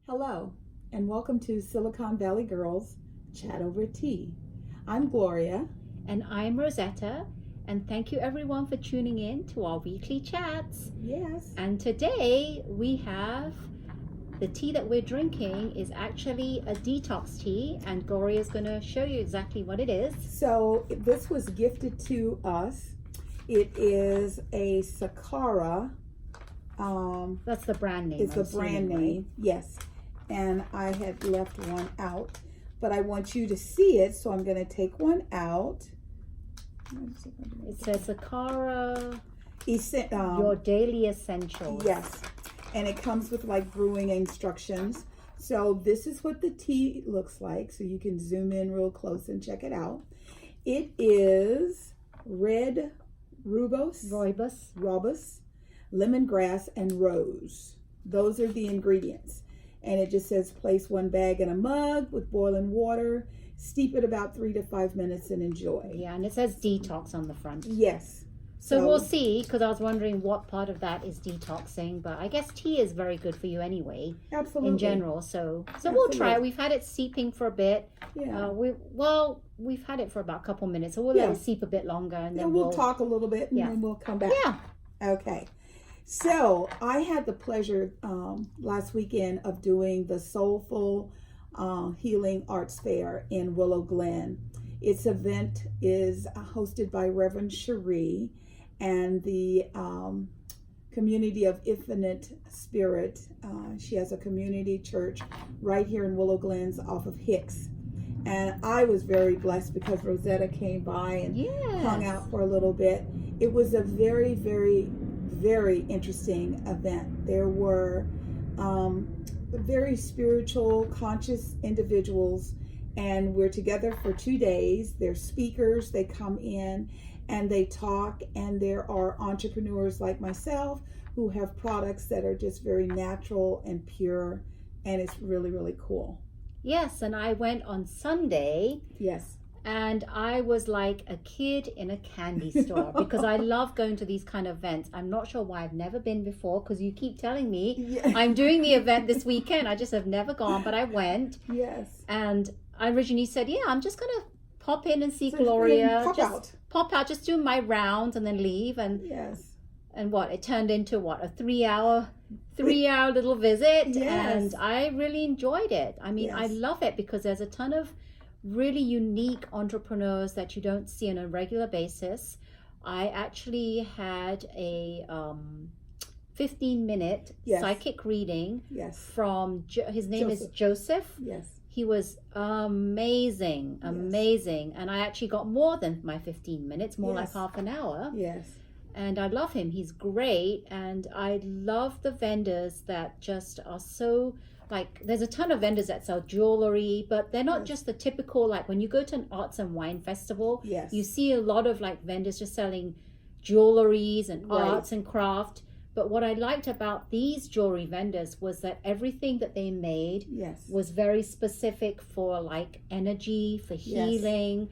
Hello, and welcome to Silicon Valley Girls Chat Over Tea. I'm Gloria. And I'm Rosetta, and thank you everyone for tuning in to our weekly chats. Yes. And today we have the tea that we're drinking is actually a detox tea, and Gloria's going to show you exactly what it is. So this was gifted to us. It is a Sakara. That's the brand name. It's the brand name, yes. And I had left one out, but I want you to see it, so I'm going to take one out. It says Sakara, your daily essentials. Yes, and it comes with like brewing instructions. So this is what the tea looks like. So you can zoom in real close and check it out. It is red rooibos, lemongrass, and rose. Those are the ingredients. And it just says place one bag in a mug with boiling water, steep it about 3 to 5 minutes, and enjoy. Yeah, and it says detox on the front. Yes. So we'll see, because I was wondering what part of that is detoxing, but I guess tea is very good for you anyway. Absolutely. In general, so we'll try it. We've had it seeping for a bit. Yeah. We've had it for about a couple minutes, so we'll let it seep a bit longer, and then we'll talk a little bit, and then we'll come back. Yeah. Okay. So I had the pleasure last weekend of doing the Soulful Healing Arts Fair in Willow Glen. Its event is hosted by Reverend Cherie and the Community of Infinite Spirit. She has a community church right here in Willow Glens off of Hicks. And I was very blessed because Rosetta came by and hung out for a little bit. It was a very, very, very interesting event. There were very spiritual, conscious individuals, and we're together for 2 days. They're speakers, they come in and they talk, and there are entrepreneurs like myself who have products that are just very natural and pure, and it's really, really cool. Yes, and I went on Sunday. Yes. And I was like a kid in a candy store because I love going to these kind of events. I'm not sure why I've never been before, because you keep telling me I'm doing the event this weekend. I just have never gone, but I went. Yes. And I originally said, I'm just going to pop in and see Gloria. Pop out, just do my rounds and then leave. And and what? It turned into what? A 3-hour little visit. Yes. And I really enjoyed it. I mean, I love it because there's a ton of really unique entrepreneurs that you don't see on a regular basis. I actually had a 15-minute psychic reading from his name is Joseph. Yes. He was amazing. And I actually got more than my 15 minutes, more like half an hour. Yes. And I love him. He's great. And I love the vendors that just are so, like, there's a ton of vendors that sell jewelry, but they're not just the typical, like when you go to an arts and wine festival, you see a lot of like vendors just selling jewelries and arts and craft. But what I liked about these jewelry vendors was that everything that they made was very specific for like energy, for healing,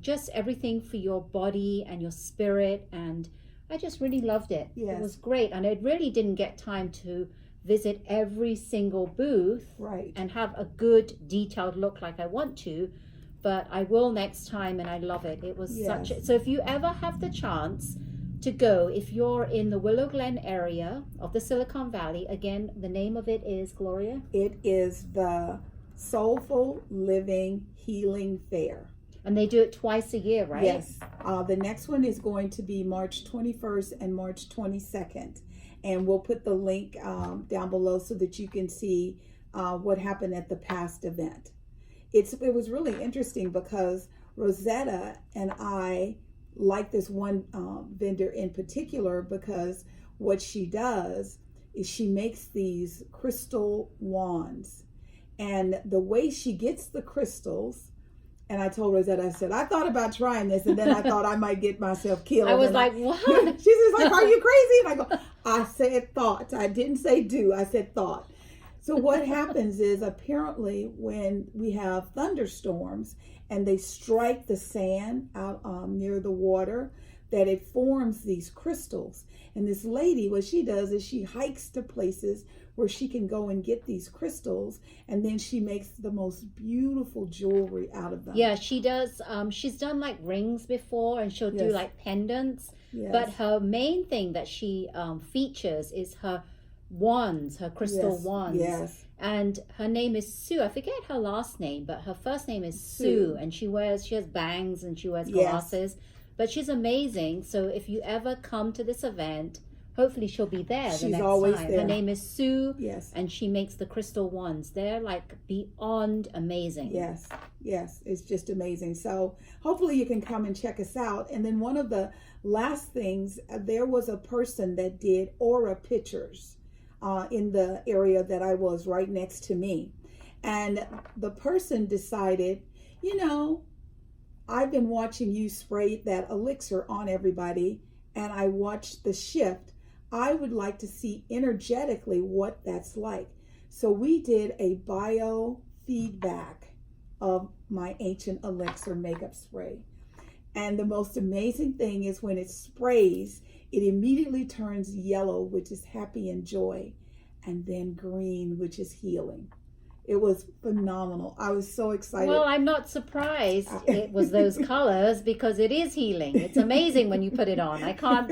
just everything for your body and your spirit. And I just really loved it. It was great. And I really didn't get time to visit every single booth and have a good detailed look like I want to, but I will next time, and I love it. It was so if you ever have the chance to go, if you're in the Willow Glen area of the Silicon Valley, again, the name of it is, Gloria? It is the Soulful Living Healing Fair. And they do it twice a year, right? Yes. The next one is going to be March 21st and March 22nd. And we'll put the link down below so that you can see what happened at the past event. It was really interesting because Rosetta and I like this one vendor in particular, because what she does is she makes these crystal wands. And the way she gets the crystals, and I told Rosetta, I said, I thought about trying this, and then I thought I might get myself killed. I was like, what? She's like, are you crazy? And I go, I said thought. I didn't say do. I said thought. So what happens is, apparently when we have thunderstorms and they strike the sand out near the water, that it forms these crystals. And this lady, what she does is she hikes to places where she can go and get these crystals, and then she makes the most beautiful jewelry out of them. Yeah, she does. She's done like rings before, and she'll do Yes. like pendants. Yes. But her main thing that she features is her wands, her crystal Yes. wands. Yes. And her name is Sue. I forget her last name, but her first name is Sue. And she has bangs and she wears Yes. glasses. But she's amazing. So if you ever come to this event, hopefully she'll be there the She's next always time. there. Her name is Sue. Yes. And she makes the crystal wands. They're like beyond amazing. Yes. Yes. It's just amazing. So hopefully you can come and check us out. And then one of the last things, there was a person that did aura pictures in the area that I was right next to me. And the person decided, I've been watching you spray that elixir on everybody, and I watched the shift. I would like to see energetically what that's like. So we did a biofeedback of my ancient elixir makeup spray. And the most amazing thing is when it sprays, it immediately turns yellow, which is happy and joy, and then green, which is healing. It was phenomenal. I was so excited. Well, I'm not surprised it was those colors because it is healing. It's amazing when you put it on. I can't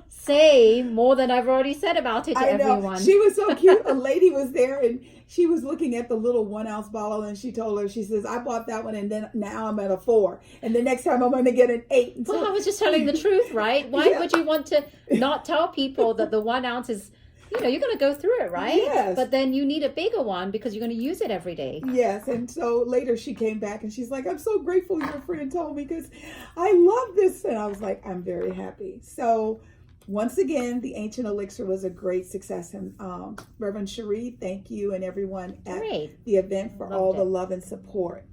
say more than I've already said about it to everyone. She was so cute. A lady was there and she was looking at the little 1 ounce bottle, and she told her, she says, I bought that one and then now I'm at a 4. And the next time I'm going to get an 8. And well, I was just telling the truth, right? Why would you want to not tell people that the 1 ounce is, you're going to go through it, right? Yes. But then you need a bigger one because you're going to use it every day. Yes. And so later she came back and she's like, I'm so grateful your friend told me because I love this. And I was like, I'm very happy. So once again, the Ancient Elixir was a great success. And Reverend Cherie, thank you and everyone at the event for all the love and support.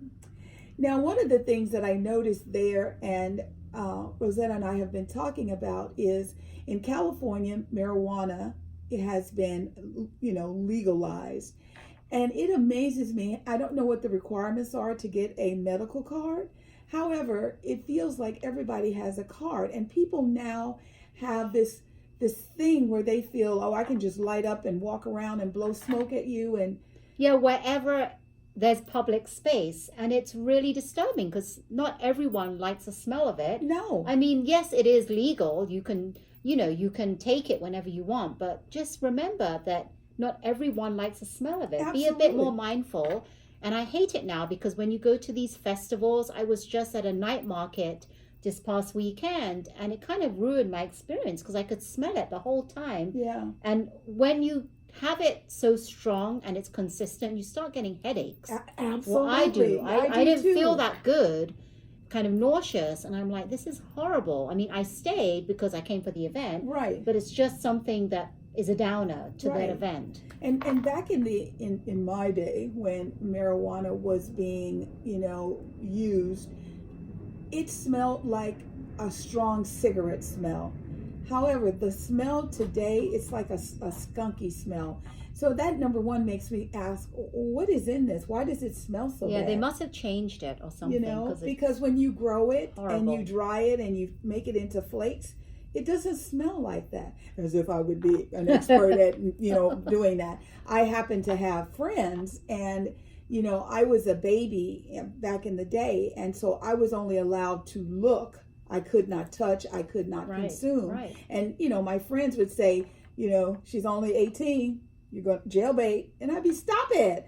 Now, one of the things that I noticed there, and Rosetta and I have been talking about, is in California, marijuana, it has been, legalized. And it amazes me. I don't know what the requirements are to get a medical card. However, it feels like everybody has a card, and people now have this thing where they feel, I can just light up and walk around and blow smoke at you. And yeah, wherever there's public space. And it's really disturbing because not everyone likes the smell of it. No. I mean, yes, it is legal. You can take it whenever you want, but just remember that not everyone likes the smell of it. Absolutely. Be a bit more mindful. And I hate it now because when you go to these festivals, I was just at a night market this past weekend, and it kind of ruined my experience because I could smell it the whole time. Yeah. And when you have it so strong and it's consistent, you start getting headaches. Absolutely. Well, I do. I didn't too. feel that good, kind of nauseous, and I'm like, this is horrible. I mean, I stayed because I came for the event, right? But it's just something that is a downer to that event. And back in my day when marijuana was being used, it smelled like a strong cigarette smell. However, the smell today, it's like a skunky smell. So that, number one, makes me ask, what is in this? Why does it smell so bad? Yeah, they must have changed it or something. Because when you grow it horrible. And you dry it and you make it into flakes, it doesn't smell like that. As if I would be an expert at, doing that. I happen to have friends, and I was a baby back in the day, and so I was only allowed to look. I could not touch. I could not consume. Right. And, my friends would say, she's only 18. You're going to jailbait. And I'd be, stop it.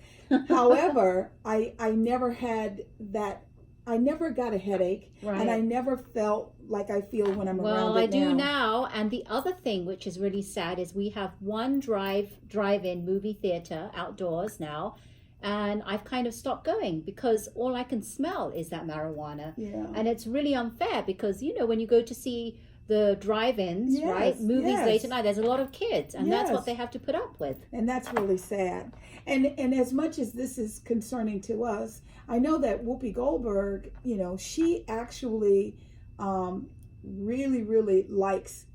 However, I never had that. I never got a headache. Right. And I never felt like I feel when I'm around it now. Well, I do now. And the other thing, which is really sad, is we have one drive-in movie theater outdoors now. And I've kind of stopped going because all I can smell is that marijuana. Yeah. And it's really unfair because, when you go to see the drive-ins, right, movies late at night, there's a lot of kids, and that's what they have to put up with. And that's really sad. And as much as this is concerning to us, I know that Whoopi Goldberg, she actually really, really likes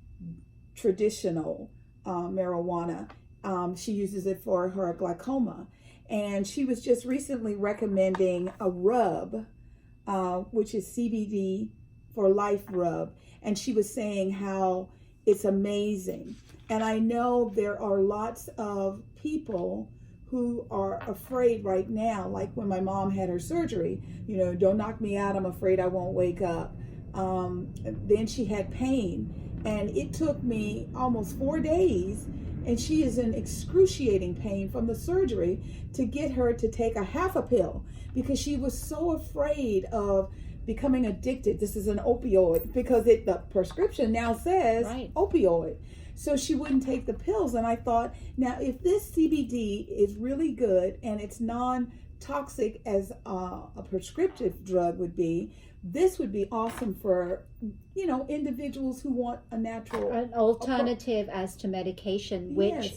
traditional marijuana. She uses it for her glaucoma. And she was just recently recommending a rub, which is CBD For Life Rub, and she was saying how it's amazing. And I know there are lots of people who are afraid right now, like when my mom had her surgery, don't knock me out, I'm afraid I won't wake up. Then she had pain, and it took me almost 4 days, and she is in excruciating pain from the surgery, to get her to take a half a pill, because she was so afraid of becoming addicted. This is an opioid, because the prescription now says opioid. So she wouldn't take the pills. And I thought, now if this CBD is really good and it's non-toxic as a prescriptive drug would be, this would be awesome for, individuals who want a natural... An alternative as to medication, which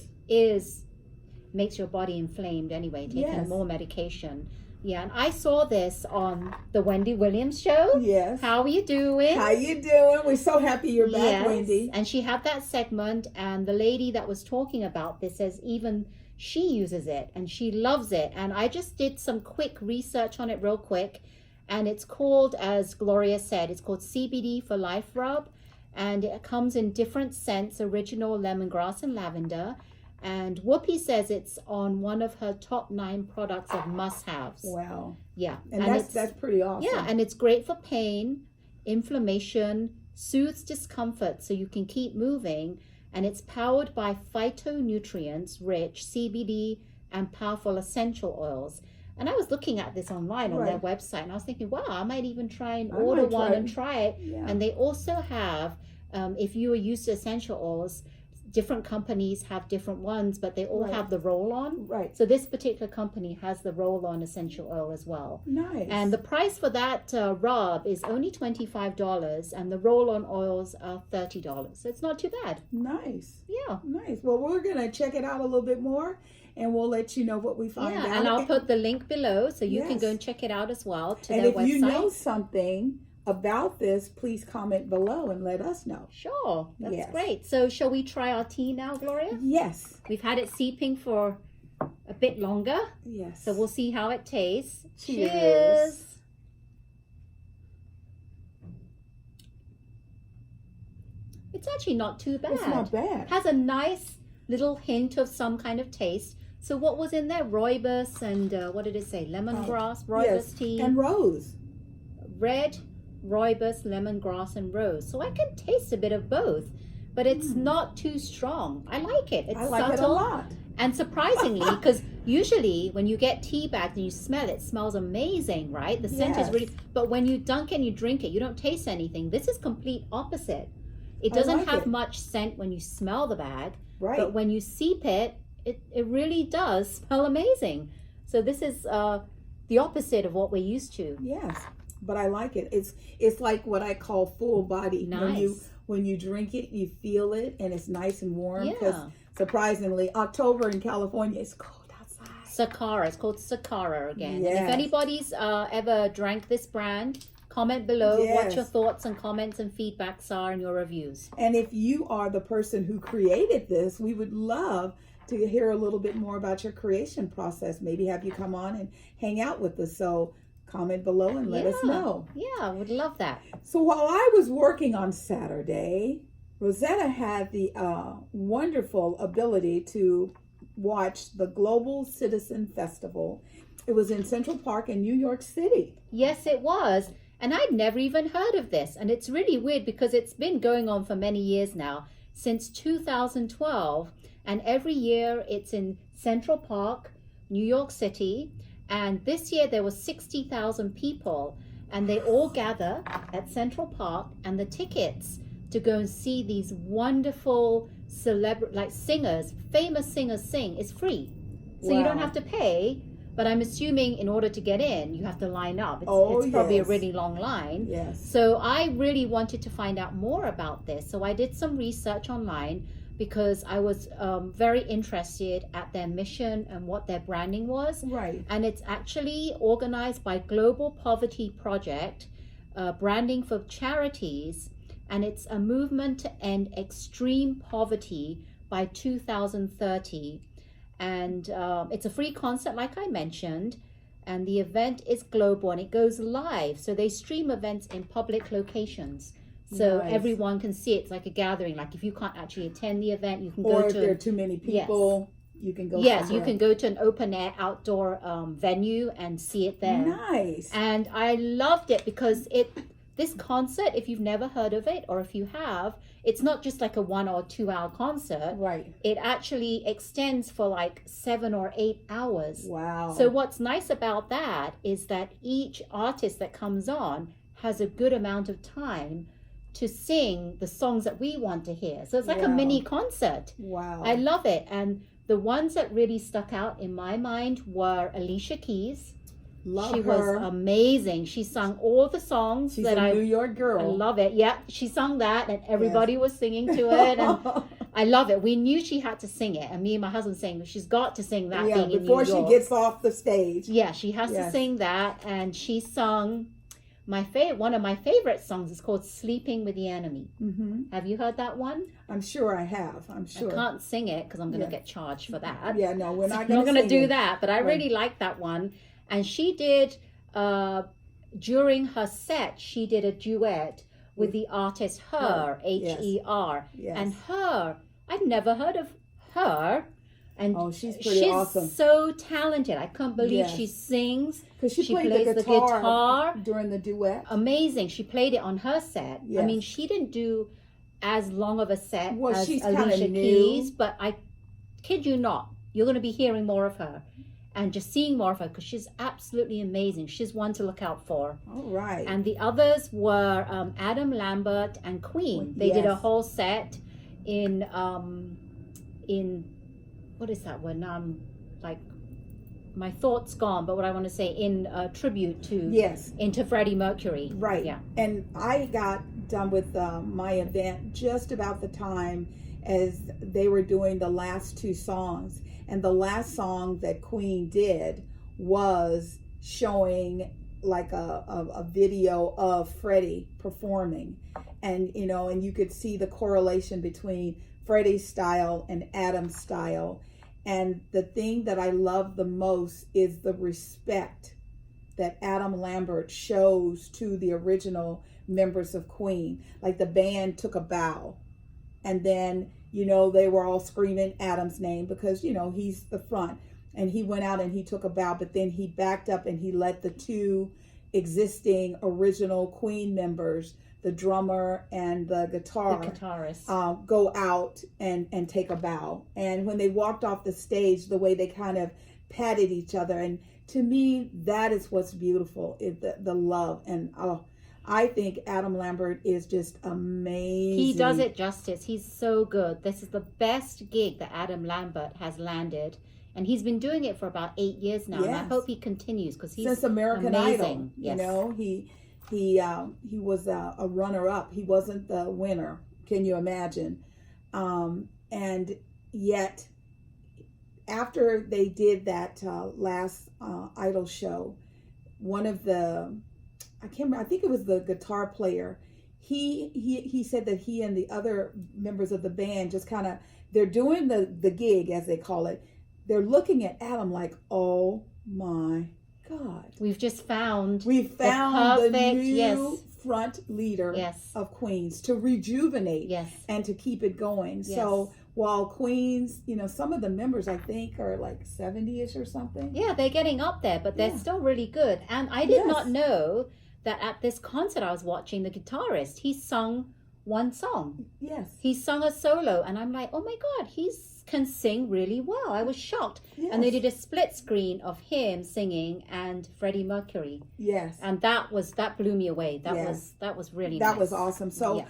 makes your body inflamed anyway, taking more medication. Yeah, and I saw this on the Wendy Williams show. Yes. How are you doing? How you doing? We're so happy you're back, Wendy. And she had that segment, and the lady that was talking about this says even she uses it, and she loves it. And I just did some quick research on it real quick, and it's called, as Gloria said, it's called CBD For Life Rub, and it comes in different scents, original lemongrass and lavender. And Whoopi says it's on one of her top 9 products of must-haves. Wow. Yeah. And that's pretty awesome. Yeah, and it's great for pain, inflammation, soothes discomfort so you can keep moving. And it's powered by phytonutrients-rich CBD and powerful essential oils. And I was looking at this online on their website, and I was thinking, wow, I might even try and order one and try it. Yeah. And they also have, if you are used to essential oils, different companies have different ones, but they all have the roll-on. Right. So this particular company has the roll-on essential oil as well. Nice. And the price for that rub is only $25, and the roll-on oils are $30. So it's not too bad. Nice. Yeah. Nice. Well, we're going to check it out a little bit more, and we'll let you know what we find out. And I'll put the link below so you can go and check it out as well to their website. And if you know something about this, please comment below and let us know. Sure. That's great. So shall we try our tea now, Gloria? Yes. We've had it seeping for a bit longer. Yes. So we'll see how it tastes. Cheers. It's actually not too bad. It's not bad. Has a nice little hint of some kind of taste. So what was in there? Rooibos and what did it say? Lemongrass, rooibos tea. And rose. Red, rooibos, lemongrass, and rose. So I can taste a bit of both, but it's not too strong. I like it. It's I like subtle. it a lot. And surprisingly, because usually when you get tea bags and you smell it, it smells amazing, right? The scent is really, but when you dunk it and you drink it, you don't taste anything. This is complete opposite. It doesn't have much scent when you smell the bag, but when you seep it, it really does smell amazing. So this is the opposite of what we're used to. Yes. But I like it. It's like what I call full body. Nice. When you drink it, you feel it, and it's nice and warm. Yeah. Because surprisingly, October in California is cold outside. Sakara. It's called Sakara again. Yes. And if anybody's ever drank this brand, comment below what your thoughts and comments and feedbacks are and your reviews. And if you are the person who created this, we would love to hear a little bit more about your creation process. Maybe have you come on and hang out with us. So comment below and let us know. Yeah, I would love that. So while I was working on Saturday, Rosetta had the wonderful ability to watch the Global Citizen Festival. It was in Central Park in New York City. Yes, it was. And I'd never even heard of this. And it's really weird because it's been going on for many years now, since 2012. And every year it's in Central Park, New York City. And this year there were 60,000 people, and they all gather at Central Park, and the tickets to go and see these wonderful singers, famous singers sing is free. So you don't have to pay, but I'm assuming in order to get in, you have to line up. It's probably a really long line. Yes. So I really wanted to find out more about this. So I did some research online, because I was very interested at their mission and what their branding was. Right. And it's actually organized by Global Poverty Project, branding for charities, and it's a movement to end extreme poverty by 2030. And it's a free concert, like I mentioned, and the event is global and it goes live. So they stream events in public locations. So everyone can see it. It's like a gathering. Like if you can't actually attend the event, you can go to... Or if there are too many people, you can go Yes, somewhere. you can go to an open air outdoor venue and see it there. Nice. And I loved it because this concert, if you've never heard of it, or if you have, it's not just like a 1 or 2 hour concert. Right. It actually extends for like 7 or 8 hours. Wow. So what's nice about that is that each artist that comes on has a good amount of time to sing the songs that we want to hear. So it's like a mini concert. Wow. I love it. And the ones that really stuck out in my mind were Alicia Keys. She was amazing. She sung all the songs. She's a New York girl. I love it. Yeah, she sung that, and everybody was singing to it, and I love it. We knew she had to sing it, and me and my husband saying she's got to sing that. Being in before New York. she gets off the stage. Yeah, she has to sing that, and she sung one of my favorite songs is called "Sleeping with the Enemy." Mm-hmm. Have you heard that one? I'm sure I have. I'm sure. I can't sing it because I'm going to get charged for that. Yeah, no, we're not going to do that. But I really like that one. And she did, during her set, she did a duet with the artist Her, H-E-R. Yes. And Her, I'd never heard of her. And she's pretty awesome. She's so talented. I can't believe she sings. Because she plays played the guitar during the duet. Amazing. She played it on her set. Yes. I mean, she didn't do as long of a set as she's Alicia Keys, but I kid you not, you're going to be hearing more of her. And just seeing more of her because she's absolutely amazing. She's one to look out for. All right. And the others were Adam Lambert and Queen. They did a whole set in what is that one? Like my thoughts gone, but what I want to say in tribute to Freddie Mercury. Right. Yeah. And I got done with my event just about the time as they were doing the last 2 songs. And the last song that Queen did was showing like a video of Freddie performing. And, and you could see the correlation between Freddie's style and Adam's style. And the thing that I love the most is the respect that Adam Lambert shows to the original members of Queen. Like the band took a bow, and then they were all screaming Adam's name because, he's the front. And he went out and he took a bow, but then he backed up and he let the 2 existing original Queen members, the drummer and the guitarist, go out and take a bow. And when they walked off the stage, the way they kind of patted each other. And to me, that is what's beautiful, the love. And I think Adam Lambert is just amazing. He does it justice. He's so good. This is the best gig that Adam Lambert has landed. And he's been doing it for about 8 years now. Yes. And I hope he continues because he's since American amazing. Idol. Yes. He was a runner-up. He wasn't the winner. Can you imagine? And yet, after they did that last Idol show, one of the I can't remember, I think it was the guitar player. He said that he and the other members of the band just kind of, they're doing the gig, as they call it. They're looking at Adam like, oh my God. We've found the new front leader of Queens to rejuvenate and to keep it going. Yes. So while Queens, some of the members I think are like 70-ish or something. Yeah, they're getting up there, but they're still really good. And I did not know that at this concert I was watching, the guitarist, he sung one song. Yes. He sung a solo, and I'm like, oh my God, he can sing really well. I was shocked. Yes. And they did a split screen of him singing and Freddie Mercury. Yes. And that blew me away. That was really nice. That was awesome. So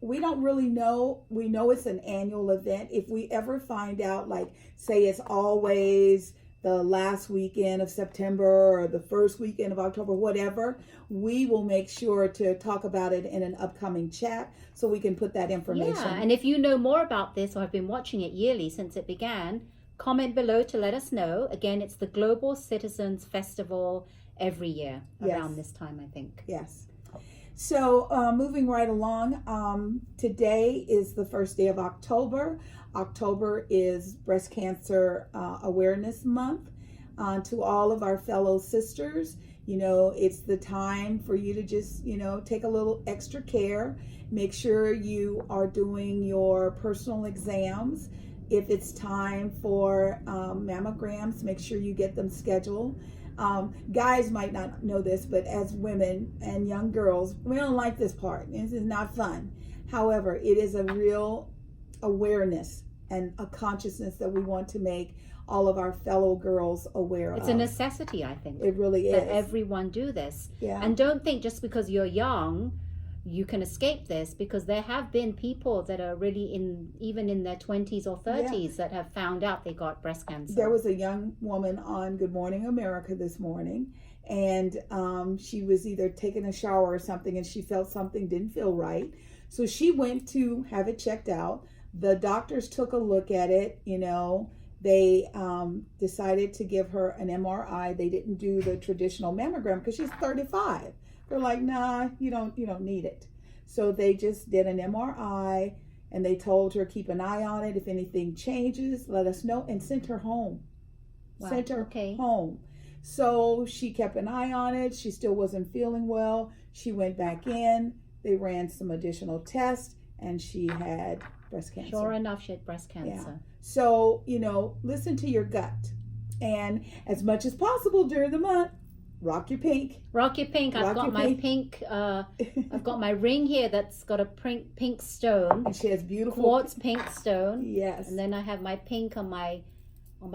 we don't really know. We know it's an annual event. If we ever find out, like, say it's always the last weekend of September or the first weekend of October, whatever, we will make sure to talk about it in an upcoming chat so we can put that information. Yeah, and if you know more about this or have been watching it yearly since it began, comment below to let us know. Again, it's the Global Citizens Festival every year around this time, I think. Yes. So moving right along, today is the first day of October. October is Breast Cancer Awareness Month. To all of our fellow sisters, it's the time for you to just, take a little extra care. Make sure you are doing your personal exams. If it's time for mammograms, make sure you get them scheduled. Guys might not know this, but as women and young girls, we don't like this part. This is not fun. However, it is a real awareness and a consciousness that we want to make all of our fellow girls aware of. It's a necessity, I think. It really is. That everyone do this. Yeah. And don't think just because you're young, you can escape this, because there have been people that are really even in their 20s or 30s that have found out they got breast cancer. There was a young woman on Good Morning America this morning, and she was either taking a shower or something, and she felt something didn't feel right. So she went to have it checked out. The doctors took a look at it, They decided to give her an MRI. They didn't do the traditional mammogram because she's 35. They're like, nah, you don't need it. So they just did an MRI, and they told her, keep an eye on it. If anything changes, let us know, and sent her home. Wow. Sent her home. So she kept an eye on it. She still wasn't feeling well. She went back in. They ran some additional tests, and she had breast cancer. Sure enough, she had breast cancer. Yeah. So, listen to your gut. And as much as possible during the month, rock your pink. Rock your pink. I've got my pink. I've got my ring here that's got a pink stone. And she has beautiful quartz pink stone. Yes. And then I have my pink on my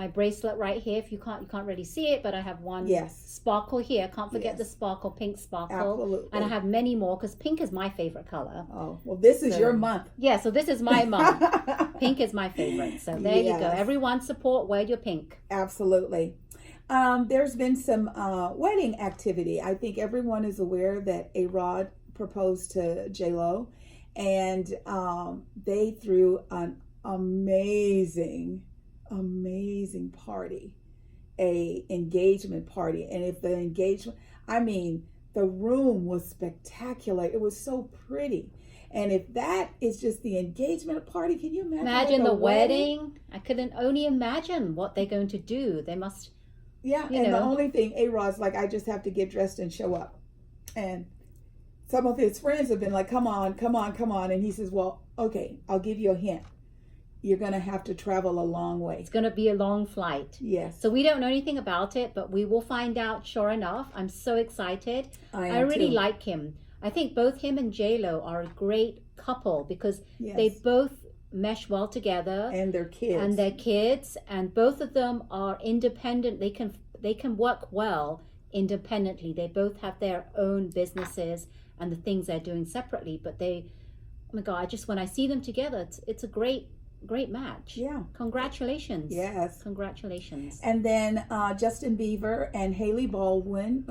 bracelet right here. If you can't really see it, but I have one sparkle here. Can't forget the sparkle, pink sparkle. Absolutely. And I have many more, because pink is my favorite color. Oh, well, this is your month. Yeah, so this is my month. Pink is my favorite. So there you go. Everyone support, wear your pink. Absolutely. There's been some wedding activity. I think everyone is aware that A Rod proposed to JLo, and they threw an amazing party, a engagement party. And if the engagement, the room was spectacular. It was so pretty. And if that is just the engagement party, can you imagine the wedding? I couldn't only imagine what they're going to do. They must. Yeah, the only thing, A Rod's like, I just have to get dressed and show up. And some of his friends have been like, come on. And he says, well, okay, I'll give you a hint. You're going to have to travel a long way. It's going to be a long flight. Yes. So we don't know anything about it, but we will find out sure enough. I'm so excited. I really like him. I think both him and JLo are a great couple, because they both mesh well together, and their kids, and both of them are independent. They can work well independently. They both have their own businesses and the things they're doing separately, but oh my God, when I see them together, it's a great match. Yeah. Congratulations. Yes. Congratulations. And then Justin Bieber and Haley Baldwin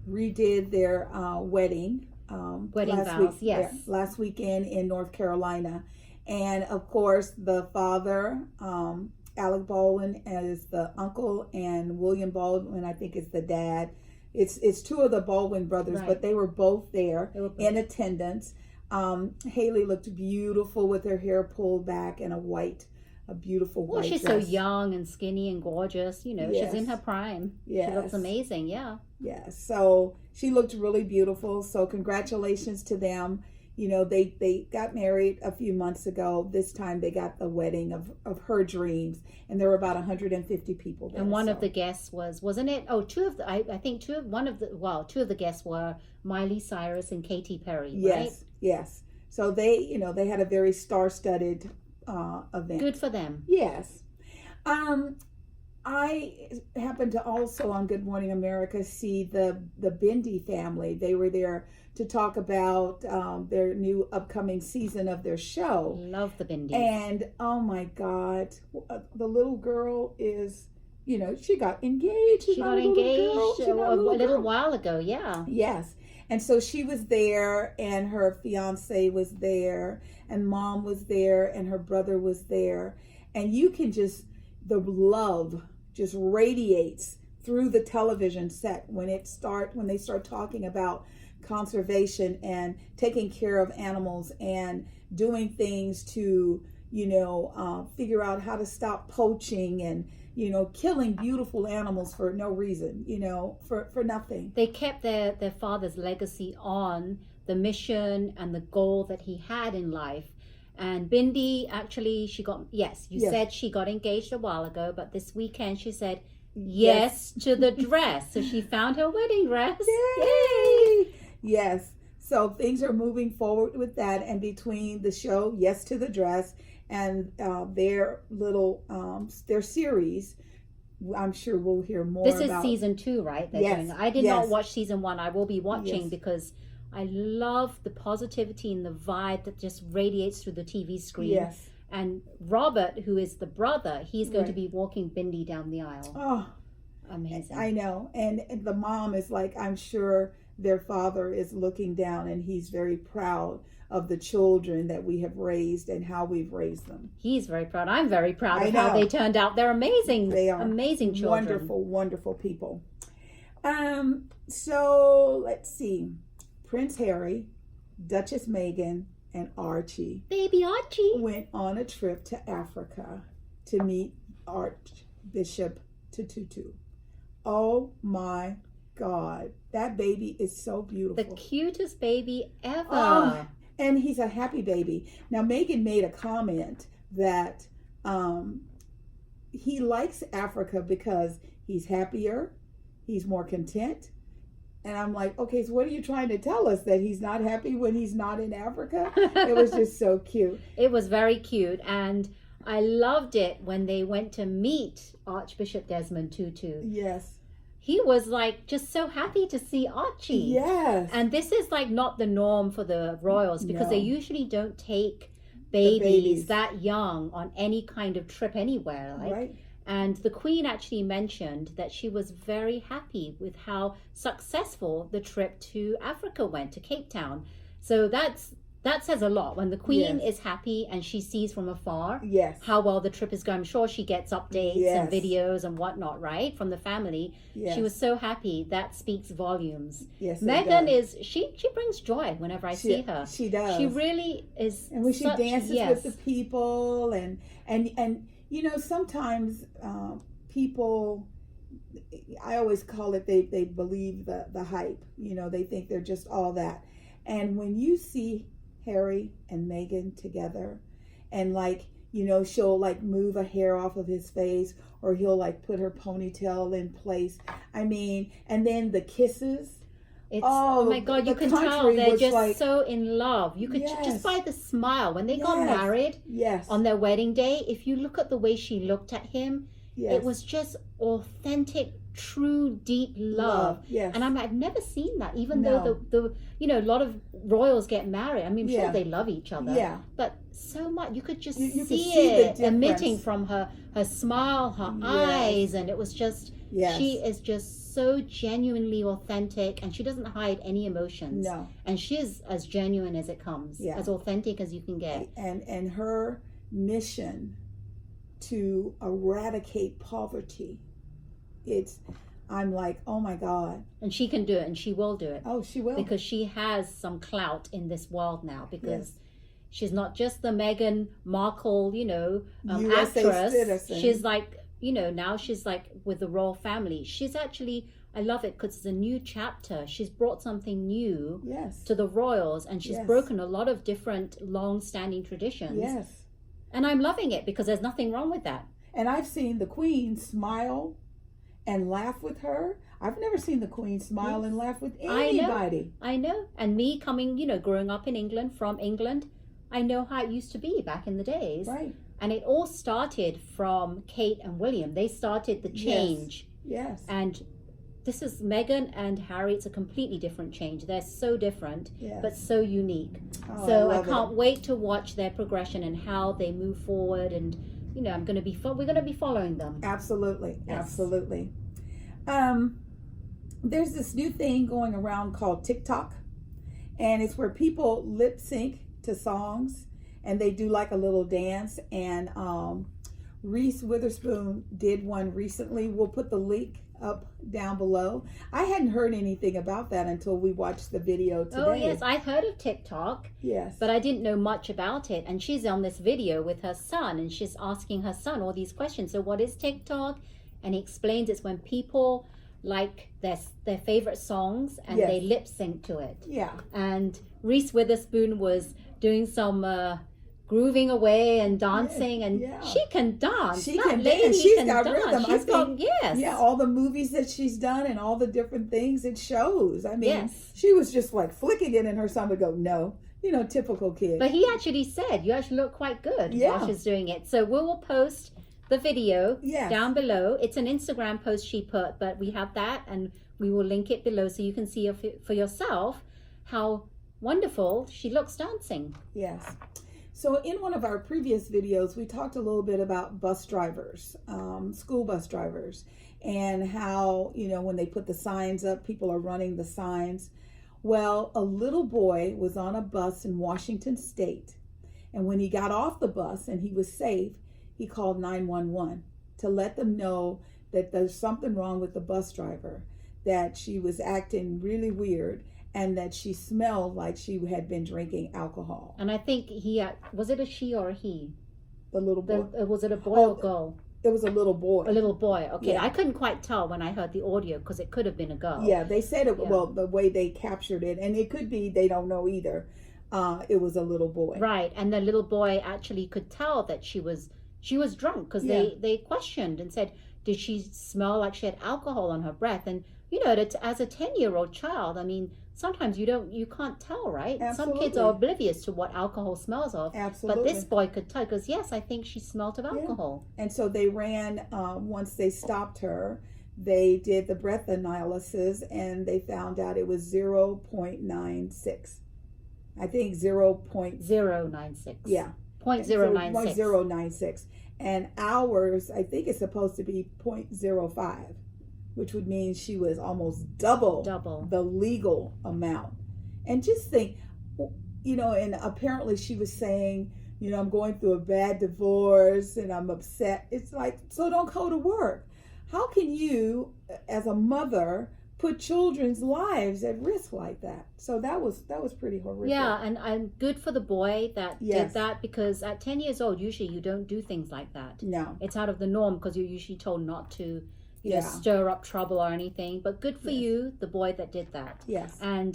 redid their wedding vows. Yes. Last weekend in North Carolina. And of course, the father, Alec Baldwin, is the uncle, and William Baldwin, I think, is the dad. It's two of the Baldwin brothers, but they were both there in attendance. Haley looked beautiful with her hair pulled back and a beautiful white she's dress. so young and skinny and gorgeous. She's in her prime. Yes. She looks amazing. Yeah. Yeah. So she looked really beautiful. So congratulations to them. They got married a few months ago. This time they got the wedding of her dreams, and there were about 150 people there. And one of the guests wasn't it? Oh, two of the guests were Miley Cyrus and Katy Perry, right? Yes. So they had a very star-studded event. Good for them. Yes. I happened to also on Good Morning America see the Bindis family. They were there to talk about their new upcoming season of their show. Love the Bindis. And oh my God, the little girl is, she got engaged. She got engaged a little while ago. Yeah. Yes. And so she was there, and her fiance was there, and mom was there, and her brother was there. And you can the love just radiates through the television set when they start talking about conservation and taking care of animals and doing things to figure out how to stop poaching and, killing beautiful animals for no reason, for nothing. They kept their father's legacy on, the mission and the goal that he had in life. And Bindi, actually, said she got engaged a while ago, but this weekend she said yes to the dress. So she found her wedding dress. Yay! Yes. So things are moving forward with that. And between the show, Yes to the Dress, and their little, their series, I'm sure we'll hear more about. This is season 2, right? I did not watch season 1. I will be watching because I love the positivity and the vibe that just radiates through the TV screen. Yes. And Robert, who is the brother, he's going to be walking Bindi down the aisle. Oh, amazing. I know. And the mom is like, I'm sure their father is looking down and he's very proud of the children that we have raised and how we've raised them. He's very proud. I'm very proud of how they turned out. They're amazing. They are amazing children. Wonderful, wonderful people. So let's see. Prince Harry, Duchess Meghan, and Archie. Baby Archie. Went on a trip to Africa to meet Archbishop Tutu. Oh my God. That baby is so beautiful. The cutest baby ever. Oh, and he's a happy baby. Now, Meghan made a comment that he likes Africa because he's happier, he's more content. And I'm like, okay, so what are you trying to tell us? That he's not happy when he's not in Africa? It was just so cute. It was very cute. And I loved it when they went to meet Archbishop Desmond Tutu. Yes. He was like just so happy to see Archie. Yes. And this is like not the norm for the royals because they usually don't take babies that young on any kind of trip anywhere. Right. And the Queen actually mentioned that she was very happy with how successful the trip to Africa went, to Cape Town. So that says a lot. When the Queen is happy and she sees from afar how well the trip is going. I'm sure she gets updates and videos and whatnot, right, from the family. Yes. She was so happy. That speaks volumes. Yes, Meghan is, she brings joy whenever I see her. She does. She really is. And when she dances with the people and sometimes people, I always call it, they believe the hype. They think they're just all that. And when you see Harry and Meghan together and she'll move a hair off of his face or he'll put her ponytail in place. I mean, and then the kisses. Oh my God, you can tell they're just so in love. You could just by the smile when they got married on their wedding day. If you look at the way she looked at him, it was just authentic, true, deep love. Yes. And I've never seen that. Even though the a lot of royals get married. I mean, I'm sure they love each other. Yeah. But so much you could just see it emitting from her smile, her eyes, and it was just she is just so genuinely authentic, and she doesn't hide any emotions. No. And she is as genuine as it comes, as authentic as you can get. And her mission to eradicate poverty, I'm like, oh my God. And she can do it, and she will do it. Oh, she will. Because she has some clout in this world now, because she's not just the Meghan Markle, actress. Citizen. She's now she's with the royal family. She's actually, I love it because it's a new chapter. She's brought something new to the royals, and she's broken a lot of different long-standing traditions. Yes. And I'm loving it because there's nothing wrong with that. And I've seen the Queen smile and laugh with her. I've never seen the Queen smile and laugh with anybody. I know. And me coming, growing up in England, from England, I know how it used to be back in the days. Right. And it all started from Kate and William. They started the change. Yes. And this is Meghan and Harry. It's a completely different change. They're so different, but so unique. Oh, so I can't wait to watch their progression and how they move forward. And we're going to be following them. Absolutely, absolutely. There's this new thing going around called TikTok, and it's where people lip sync to songs, and they do a little dance. And Reese Witherspoon did one recently. We'll put the link up down below. I hadn't heard anything about that until we watched the video today. Oh yes, I heard of TikTok. Yes. But I didn't know much about it. And she's on this video with her son, and she's asking her son all these questions. So what is TikTok? And he explains it's when people like their favorite songs and Yes. they lip sync to it. Yeah. And Reese Witherspoon was doing some grooving away and dancing, and Yeah. she can dance. She That can lady dance. She's can got dance. rhythm. I She's got, think, yes. Yeah, all the movies that she's done and all the different things it shows. I mean, Yes. she was just like flicking it, and her son would go, "No," typical kid. But he actually said, you actually look quite good Yeah. while she's doing it. So we will post the video Yes. down below. It's an Instagram post she put, but we have that, and we will link it below so you can see for yourself how wonderful she looks dancing. Yes. So in one of our previous videos, we talked a little bit about bus drivers, school bus drivers, and how, when they put the signs up, people are running the signs. Well, a little boy was on a bus in Washington State, and when he got off the bus and he was safe, he called 911 to let them know that there's something wrong with the bus driver, that she was acting really weird, and that she smelled like she had been drinking alcohol. And I think was it a she or a he? The little boy. Was it a boy or girl? It was a little boy. A little boy. Okay, Yeah. I couldn't quite tell when I heard the audio because it could have been a girl. Yeah, they said it. Yeah. Well, the way they captured it, and it could be they don't know either. It was a little boy. Right, and the little boy actually could tell that she was drunk because they questioned and said, did she smell like she had alcohol on her breath? And as a 10-year-old child, I mean, sometimes you can't tell, right? Absolutely. Some kids are oblivious to what alcohol smells of. Absolutely. But this boy could tell because, yes, I think she smelled of alcohol. And so they ran, once they stopped her, they did the breath analysis, and they found out it was 0.96. I think 0.096. Yeah. 0.096. 0.096. And ours, I think it's supposed to be 0.05, which would mean she was almost double the legal amount. And just think, and apparently she was saying, I'm going through a bad divorce and I'm upset. It's like, so don't go to work. How can you, as a mother, put children's lives at risk like that? So that was pretty horrific. Yeah, and I'm good for the boy that Yes. did that, because at 10 years old, usually you don't do things like that. No. It's out of the norm because you're usually told not to Yeah. stir up trouble or anything. But good for Yes. you, the boy that did that. Yes. And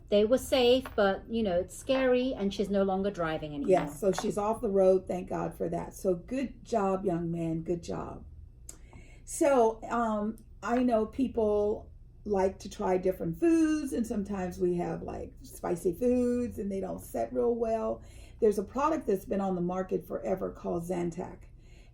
they were safe, but it's scary, and she's no longer driving anymore. Yes. So she's off the road. Thank God for that. So good job, young man. Good job. So I know people like to try different foods, and sometimes we have like spicy foods and they don't set real well. There's a product that's been on the market forever called Zantac,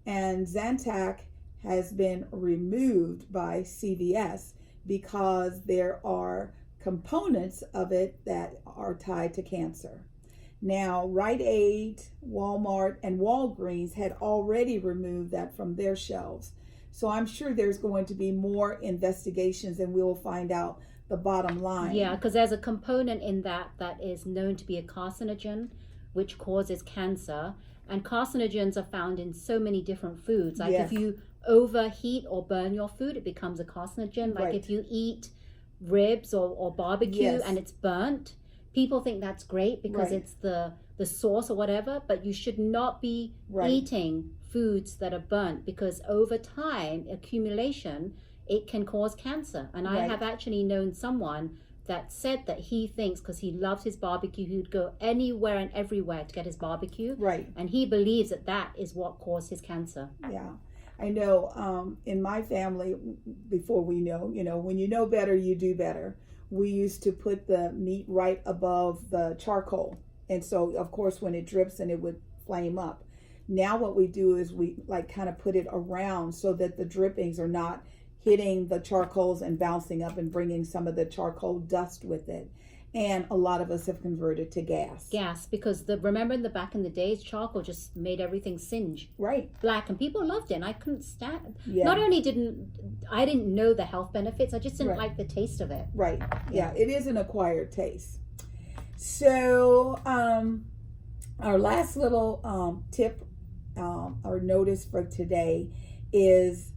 and Zantac has been removed by CVS because there are components of it that are tied to cancer. Now, Rite Aid, Walmart, and Walgreens had already removed that from their shelves. So I'm sure there's going to be more investigations, and we will find out the bottom line. Yeah, because there's a component in that is known to be a carcinogen, which causes cancer. And carcinogens are found in so many different foods. Like Yes. if you overheat or burn your food, it becomes a carcinogen. Like Right. if you eat ribs or barbecue Yes. and it's burnt, people think that's great because Right. it's the sauce or whatever, but you should not be Right. eating foods that are burnt, because over time, accumulation, it can cause cancer. And I Right. have actually known someone that said that he thinks, because he loves his barbecue, he would go anywhere and everywhere to get his barbecue. Right. And he believes that is what caused his cancer. Yeah. I know in my family, before we know, when you know better, you do better. We used to put the meat right above the charcoal. And so, of course, when it drips and it would flame up. Now what we do is we kind of put it around so that the drippings are not hitting the charcoals and bouncing up and bringing some of the charcoal dust with it. And a lot of us have converted to gas. Gas, because remember in the back in the days, charcoal just made everything singe Right. black, and people loved it. And I couldn't stand. Yeah. Not only I didn't know the health benefits, I just didn't Right. like the taste of it. Right. Yeah, it is an acquired taste. So our last little tip or notice for today is,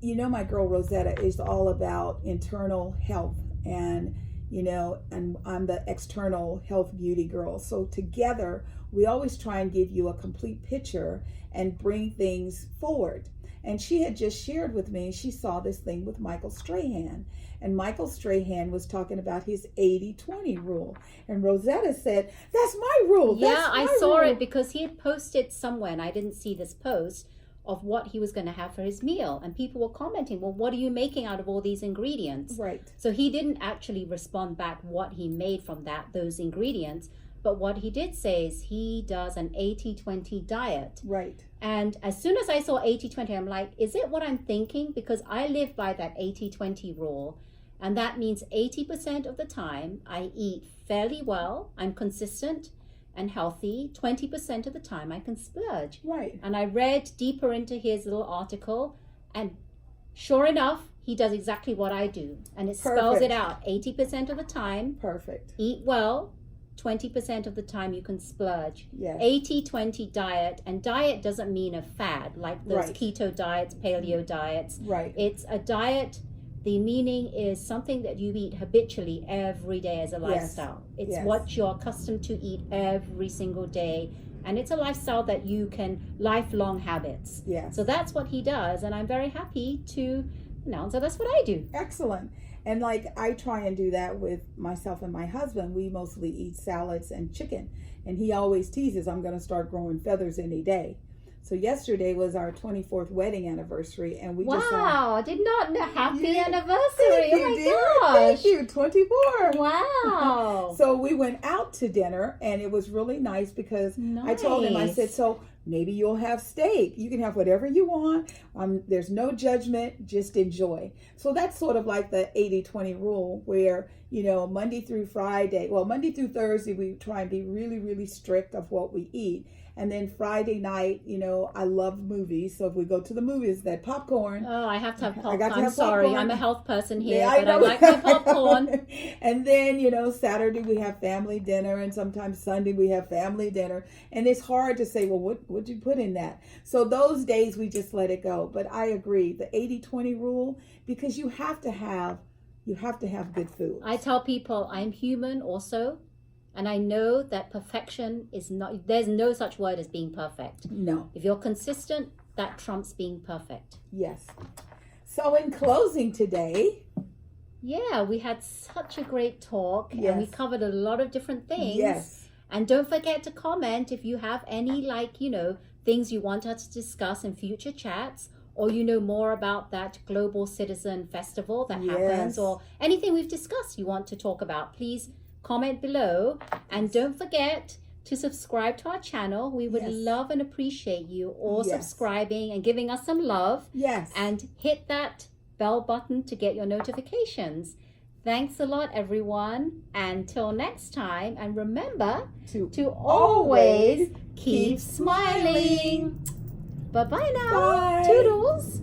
my girl Rosetta is all about internal health, and and I'm the external health beauty girl. So together we always try and give you a complete picture and bring things forward. And she had just shared with me, she saw this thing with Michael Strahan. And Michael Strahan was talking about his 80-20 rule. And Rosetta said, that's my rule. Yeah, I saw it because he had posted somewhere, and I didn't see this post, of what he was going to have for his meal. And people were commenting, well, what are you making out of all these ingredients? Right. So he didn't actually respond back what he made from those ingredients. But what he did say is he does an 80-20 diet. Right. And as soon as I saw 80-20, I'm like, is it what I'm thinking? Because I live by that 80-20 rule. And that means 80% of the time I eat fairly well, I'm consistent and healthy. 20% of the time I can splurge. Right. And I read deeper into his little article, and sure enough, he does exactly what I do. And it spells it out. 80% of the time, perfect. Eat well. 20% of the time you can splurge. Yes. 80-20 diet, and diet doesn't mean a fad like those keto diets, paleo diets. Right. It's a diet. The meaning is something that you eat habitually every day as a lifestyle. It's what you're accustomed to eat every single day. And it's a lifestyle that you can, lifelong habits. Yes. So that's what he does. And I'm very happy to announce that that's what I do. Excellent. And I try and do that with myself and my husband. We mostly eat salads and chicken. And he always teases, I'm going to start growing feathers any day. So yesterday was our 24th wedding anniversary, and we just I did not know. Happy anniversary! Thank you, dear. Thank you. 24. Wow. So we went out to dinner, and it was really nice because I told him, I said, so maybe you'll have steak. You can have whatever you want. There's no judgment. Just enjoy. So that's sort of like the 80-20 rule where, Monday through Thursday, we try and be really, really strict of what we eat. And then Friday night, I love movies. So if we go to the movies, that popcorn. Oh, I have to have popcorn. I'm sorry, popcorn. I'm a health person here, Yeah, but I like my popcorn. And then, Saturday we have family dinner, and sometimes Sunday we have family dinner. And it's hard to say, well, what'd you put in that? So those days we just let it go. But I agree, the 80-20 rule, because you have to have good food. I tell people I'm human also. And I know that perfection is not, there's no such word as being perfect. No. If you're consistent, that trumps being perfect. Yes. So in closing today. Yeah, we had such a great talk. Yes. And we covered a lot of different things. Yes. And don't forget to comment if you have any things you want us to discuss in future chats, or more about that Global Citizen Festival that happens, or anything we've discussed you want to talk about. Please comment below, and don't forget to subscribe to our channel. We would love and appreciate you all subscribing and giving us some love. Yes. And hit that bell button to get your notifications. Thanks a lot, everyone. Until next time, and remember to always keep smiling. Bye-bye now. Bye. Toodles.